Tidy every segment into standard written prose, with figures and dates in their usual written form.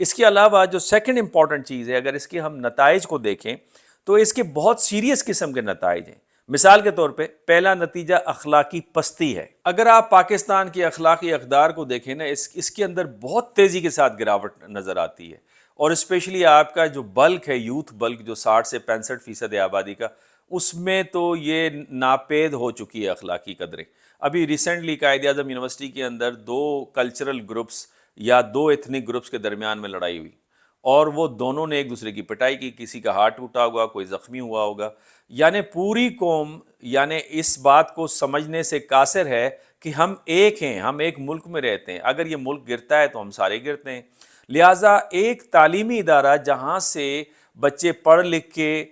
اس کے علاوہ جو سیکنڈ امپورٹنٹ چیز ہے، اگر اس کے ہم نتائج کو دیکھیں تو اس کے بہت سیریس قسم کے نتائج ہیں۔ مثال کے طور پہ پہلا نتیجہ اخلاقی پستی ہے۔ اگر آپ پاکستان کی اخلاقی اقدار کو دیکھیں نا، اس کے اندر بہت تیزی کے ساتھ گراوٹ نظر آتی ہے، اور اسپیشلی آپ کا جو بلک ہے، یوتھ بلک جو 60 سے 65% آبادی کا، اس میں تو یہ ناپید ہو چکی ہے اخلاقی قدریں۔ ابھی ریسنٹلی قائد اعظم یونیورسٹی کے اندر 2 کلچرل گروپس یا 2 ایتھنک گروپس کے درمیان میں لڑائی ہوئی، اور وہ دونوں نے ایک دوسرے کی پٹائی کی، کسی کا ہاتھ ٹوٹا ہوگا، کوئی زخمی ہوا ہوگا۔ یعنی پوری قوم یعنی اس بات کو سمجھنے سے قاصر ہے کہ ہم ایک ہیں، ہم ایک ملک میں رہتے ہیں، اگر یہ ملک گرتا ہے تو ہم سارے گرتے ہیں۔ لہٰذا ایک تعلیمی ادارہ جہاں سے بچے پڑھ لکھ کے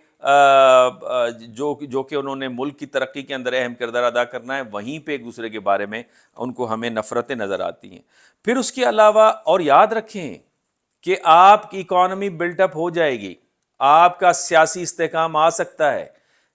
جو کہ انہوں نے ملک کی ترقی کے اندر اہم کردار ادا کرنا ہے، وہیں پہ ایک دوسرے کے بارے میں ان کو ہمیں نفرتیں نظر آتی ہیں۔ پھر اس کے علاوہ اور یاد رکھیں کہ آپ کی اکانومی بلٹ اپ ہو جائے گی، آپ کا سیاسی استحکام آ سکتا ہے،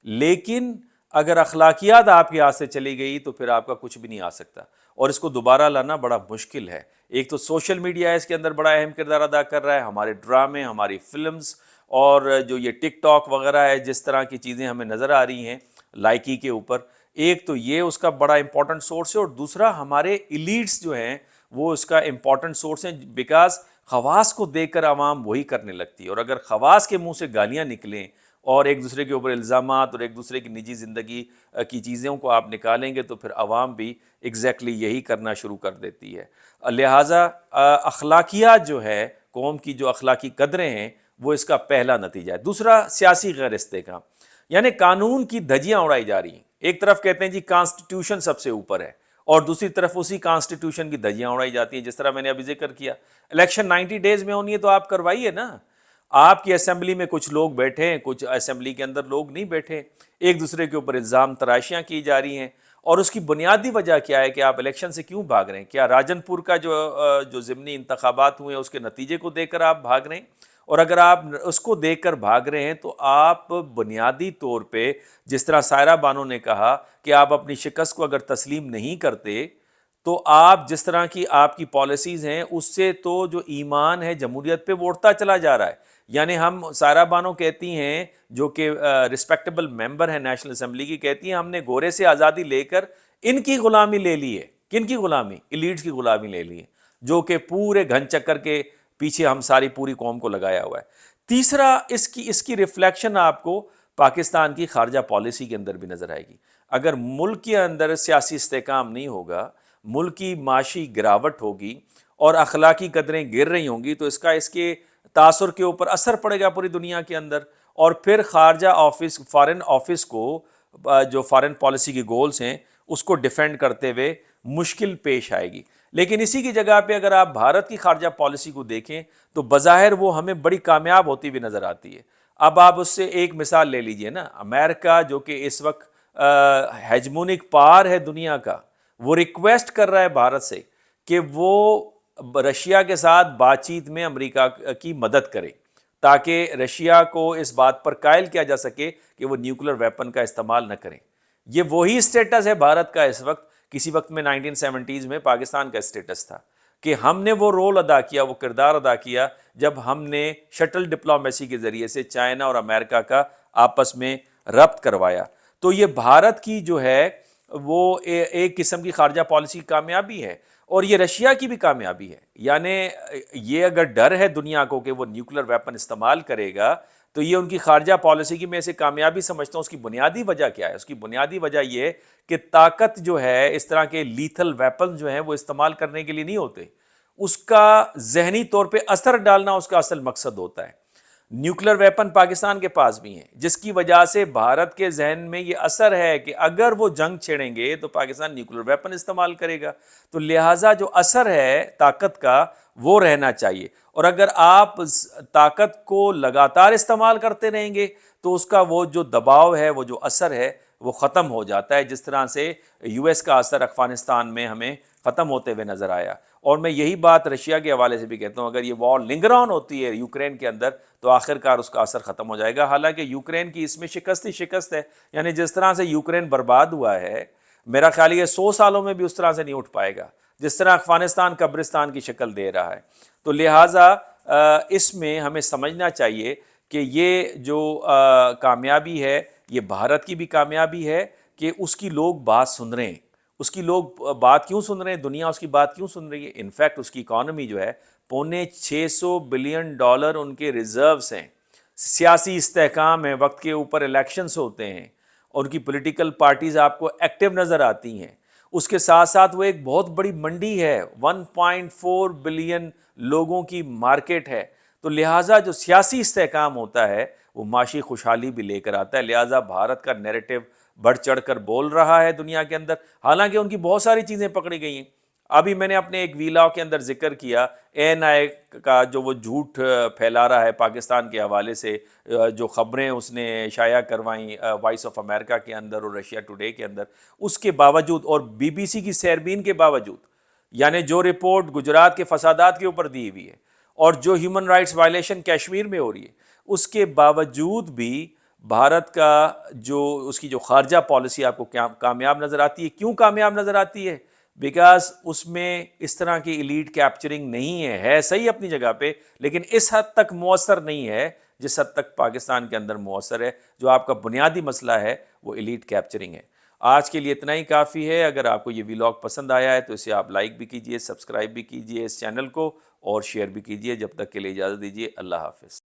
لیکن اگر اخلاقیات آپ کے ہاتھ سے چلی گئی تو پھر آپ کا کچھ بھی نہیں آ سکتا، اور اس کو دوبارہ لانا بڑا مشکل ہے۔ ایک تو سوشل میڈیا اس کے اندر بڑا اہم کردار ادا کر رہا ہے، ہمارے ڈرامے، ہماری فلمز، اور جو یہ ٹک ٹاک وغیرہ ہے، جس طرح کی چیزیں ہمیں نظر آ رہی ہیں لائکی کے اوپر، ایک تو یہ اس کا بڑا امپورٹنٹ سورس ہے، اور دوسرا ہمارے ایلیٹس جو ہیں وہ اس کا امپورٹنٹ سورس ہیں، بیکاز خواص کو دیکھ کر عوام وہی کرنے لگتی ہے، اور اگر خواص کے منہ سے گالیاں نکلیں اور ایک دوسرے کے اوپر الزامات اور ایک دوسرے کی نجی زندگی کی چیزوں کو آپ نکالیں گے تو پھر عوام بھی ایگزیکٹلی یہی کرنا شروع کر دیتی ہے۔ لہٰذا اخلاقیات جو ہے، قوم کی جو اخلاقی قدریں ہیں، وہ اس کا پہلا نتیجہ ہے۔ دوسرا سیاسی غیر استحکام، یعنی قانون کی دھجیاں اڑائی جا رہی ہیں۔ ایک طرف کہتے ہیں جی کانسٹیٹیوشن سب سے اوپر ہے، اور دوسری طرف اسی کانسٹیٹیوشن کی دھجیاں اڑائی جاتی ہیں، جس طرح میں نے ابھی ذکر کیا، الیکشن 90 ڈیز میں ہونی ہے تو آپ کروائیے نا۔ آپ کی اسمبلی میں کچھ لوگ بیٹھے ہیں، کچھ اسمبلی کے اندر لوگ نہیں بیٹھے، ایک دوسرے کے اوپر الزام تراشیاں کی جا رہی ہیں، اور اس کی بنیادی وجہ کیا ہے کہ آپ الیکشن سے کیوں بھاگ رہے ہیں؟ کیا راجن پور کا جو ضمنی انتخابات ہوئے ہیں اس کے نتیجے کو دیکھ کر آپ بھاگ رہے ہیں؟ اور اگر آپ اس کو دیکھ کر بھاگ رہے ہیں تو آپ بنیادی طور پہ، جس طرح سائرہ بانو نے کہا کہ آپ اپنی شکست کو اگر تسلیم نہیں کرتے تو آپ جس طرح کی آپ کی پالیسیز ہیں اس سے تو جو ایمان ہے جمہوریت پہ وہ اٹھتا چلا جا رہا ہے۔ یعنی ہم سائرہ بانو کہتی ہیں، جو کہ رسپیکٹیبل ممبر ہیں نیشنل اسمبلی کی، کہتی ہیں ہم نے گورے سے آزادی لے کر ان کی غلامی لے لی ہے۔ کن کی غلامی؟ ایلیٹس کی غلامی لے لی ہے، جو کہ پورے گھن چکر کے پیچھے ہم ساری پوری قوم کو لگایا ہوا ہے۔ تیسرا اس کی ریفلیکشن آپ کو پاکستان کی خارجہ پالیسی کے اندر بھی نظر آئے گی۔ اگر ملک کے اندر سیاسی استحکام نہیں ہوگا، ملک کی معاشی گراوٹ ہوگی اور اخلاقی قدریں گر رہی ہوں گی، تو اس کے تاثر کے اوپر اثر پڑے گا پوری دنیا کے اندر، اور پھر خارجہ آفس، فارن آفس کو جو فارن پالیسی کے گولز ہیں اس کو ڈیفینڈ کرتے ہوئے مشکل پیش آئے گی۔ لیکن اسی کی جگہ پہ اگر آپ بھارت کی خارجہ پالیسی کو دیکھیں تو بظاہر وہ ہمیں بڑی کامیاب ہوتی ہوئی نظر آتی ہے۔ اب آپ اس سے ایک مثال لے لیجئے نا، امریکہ جو کہ اس وقت ہیجمونک پار ہے دنیا کا، وہ ریکویسٹ کر رہا ہے بھارت سے کہ وہ رشیا کے ساتھ بات چیت میں امریکہ کی مدد کرے، تاکہ رشیا کو اس بات پر قائل کیا جا سکے کہ وہ نیوکلر ویپن کا استعمال نہ کریں۔ یہ وہی اسٹیٹس ہے بھارت کا اس وقت، کسی وقت میں 1970s میں پاکستان کا اسٹیٹس تھا کہ ہم نے وہ رول ادا کیا، وہ کردار ادا کیا جب ہم نے شٹل ڈپلومیسی کے ذریعے سے چائنا اور امریکہ کا آپس میں ربط کروایا۔ تو یہ بھارت کی جو ہے وہ ایک قسم کی خارجہ پالیسی کامیابی ہے، اور یہ رشیا کی بھی کامیابی ہے۔ یعنی یہ اگر ڈر ہے دنیا کو کہ وہ نیوکلر ویپن استعمال کرے گا، تو یہ ان کی خارجہ پالیسی کی میں اسے کامیابی سمجھتا ہوں۔ اس کی بنیادی وجہ کیا ہے؟ اس کی بنیادی وجہ یہ کہ طاقت جو ہے، اس طرح کے لیتھل ویپن جو ہیں وہ استعمال کرنے کے لیے نہیں ہوتے، اس کا ذہنی طور پہ اثر ڈالنا اس کا اصل مقصد ہوتا ہے۔ نیوکلر ویپن پاکستان کے پاس بھی ہیں، جس کی وجہ سے بھارت کے ذہن میں یہ اثر ہے کہ اگر وہ جنگ چھیڑیں گے تو پاکستان نیوکلر ویپن استعمال کرے گا، تو لہٰذا جو اثر ہے طاقت کا وہ رہنا چاہیے۔ اور اگر آپ طاقت کو لگاتار استعمال کرتے رہیں گے تو اس کا وہ جو دباؤ ہے، وہ جو اثر ہے، وہ ختم ہو جاتا ہے، جس طرح سے یو ایس کا اثر افغانستان میں ہمیں ختم ہوتے ہوئے نظر آیا۔ اور میں یہی بات رشیا کے حوالے سے بھی کہتا ہوں، اگر یہ وار لنگر آن ہوتی ہے یوکرین کے اندر تو آخر کار اس کا اثر ختم ہو جائے گا۔ حالانکہ یوکرین کی اس میں شکست ہی شکست ہے، یعنی جس طرح سے یوکرین برباد ہوا ہے، میرا خیال یہ 100 سالوں میں بھی اس طرح سے نہیں اٹھ پائے گا جس طرح افغانستان قبرستان کی شکل دے رہا ہے۔ تو لہٰذا اس میں ہمیں سمجھنا چاہیے کہ یہ جو کامیابی ہے یہ بھارت کی بھی کامیابی ہے کہ اس کی لوگ بات سن رہے ہیں. اس کی لوگ بات کیوں سن رہے ہیں, دنیا اس کی بات کیوں سن رہی ہے؟ انفیکٹ اس کی اکانومی جو ہے $600 بلین ان کے ریزروز ہیں. سیاسی استحکام ہے, وقت کے اوپر الیکشنز ہوتے ہیں اور ان کی پولیٹیکل پارٹیز آپ کو ایکٹیو نظر آتی ہیں. اس کے ساتھ ساتھ وہ ایک بہت بڑی منڈی ہے, 1.4 بلین لوگوں کی مارکیٹ ہے. تو لہٰذا جو سیاسی استحکام ہوتا ہے وہ معاشی خوشحالی بھی لے کر آتا ہے. لہٰذا بھارت کا نیریٹو بڑھ چڑھ کر بول رہا ہے دنیا کے اندر, حالانکہ ان کی بہت ساری چیزیں پکڑی گئی ہیں. ابھی میں نے اپنے ایک ویلاگ کے اندر ذکر کیا ANI کا جو وہ جھوٹ پھیلا رہا ہے پاکستان کے حوالے سے, جو خبریں اس نے شائع کروائیں وائس آف امریکہ کے اندر اور رشیا ٹوڈے کے اندر, اس کے باوجود اور BBC کی سیربین کے باوجود, یعنی جو رپورٹ گجرات کے فسادات کے اوپر دی ہوئی ہے اور جو ہیومن رائٹس وائلیشن کشمیر میں ہو رہی ہے, اس کے باوجود بھی بھارت کا جو اس کی جو خارجہ پالیسی آپ کو کامیاب نظر آتی ہے. کیوں کامیاب نظر آتی ہے؟ بیکاز اس میں اس طرح کی ایلیٹ کیپچرنگ نہیں ہے صحیح اپنی جگہ پہ, لیکن اس حد تک مؤثر نہیں ہے جس حد تک پاکستان کے اندر مؤثر ہے. جو آپ کا بنیادی مسئلہ ہے وہ ایلیٹ کیپچرنگ ہے. آج کے لیے اتنا ہی کافی ہے. اگر آپ کو یہ ویلاگ پسند آیا ہے تو اسے آپ لائک بھی کیجئے, سبسکرائب بھی کیجئے اس چینل کو, اور شیئر بھی کیجئے. جب تک کے لیے اجازت دیجئے, اللہ حافظ.